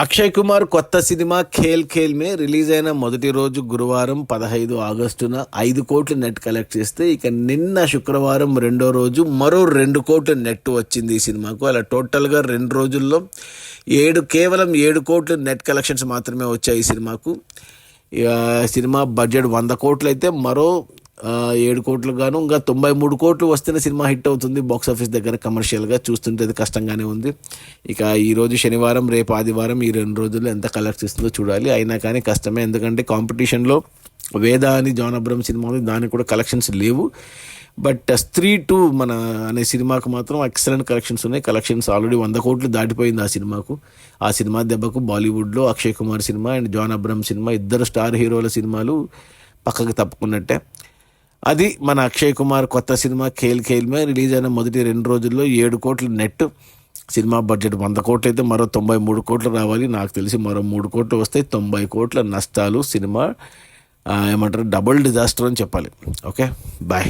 అక్షయ్ కుమార్ కొత్త సినిమా ఖేల్ ఖేల్ మే రిలీజ్ అయిన మొదటి రోజు గురువారం 15 ఆగస్టున 5 కోట్లు నెట్ కలెక్ట్ చేస్తే ఇక నిన్న శుక్రవారం రెండో రోజు మరో 2 కోట్లు నెట్ వచ్చింది ఈ సినిమాకు. అలా టోటల్గా 2 రోజుల్లో కేవలం 7 కోట్లు నెట్ కలెక్షన్స్ మాత్రమే వచ్చాయి ఈ సినిమాకు. సినిమా బడ్జెట్ 100 కోట్లు అయితే మరో 7 కోట్లు గాను ఇంకా 93 కోట్లు వస్తేనే సినిమా హిట్ అవుతుంది బాక్స్ ఆఫీస్ దగ్గర. కమర్షియల్గా చూస్తుంటే అది కష్టంగానే ఉంది. ఇక ఈరోజు శనివారం రేపు ఆదివారం ఈ 2 రోజుల్లో ఎంత కలెక్ట్ చేస్తుందో చూడాలి. అయినా కానీ కష్టమే, ఎందుకంటే కాంపిటీషన్లో వేద అని జాన్ అబ్రహం సినిమా ఉంది, దానికి కూడా కలెక్షన్స్ లేవు. బట్ స్త్రీ 2 మన అనే సినిమాకు మాత్రం ఎక్సలెంట్ కలెక్షన్స్ ఉన్నాయి. కలెక్షన్స్ ఆల్రెడీ 100 కోట్లు దాటిపోయింది ఆ సినిమాకు. ఆ సినిమా దెబ్బకు బాలీవుడ్లో అక్షయ్ కుమార్ సినిమా అండ్ జాన్ అబ్రహం సినిమా, ఇద్దరు స్టార్ హీరోల సినిమాలు పక్కకి తప్పుకున్నట్టే. అది మన అక్షయ్ కుమార్ కొత్త సినిమా ఖేల్ ఖేల్ మే రిలీజ్ అయిన మొదటి 2 రోజుల్లో 7 కోట్లు నెట్. సినిమా బడ్జెట్ 100 కోట్లు అయితే మరో 93 కోట్లు రావాలి. నాకు తెలిసి మరో 3 కోట్లు వస్తే 90 కోట్ల నష్టాలు. సినిమా ఏమంటారు, డబుల్ డిజాస్టర్ అని చెప్పాలి. Okay, bye.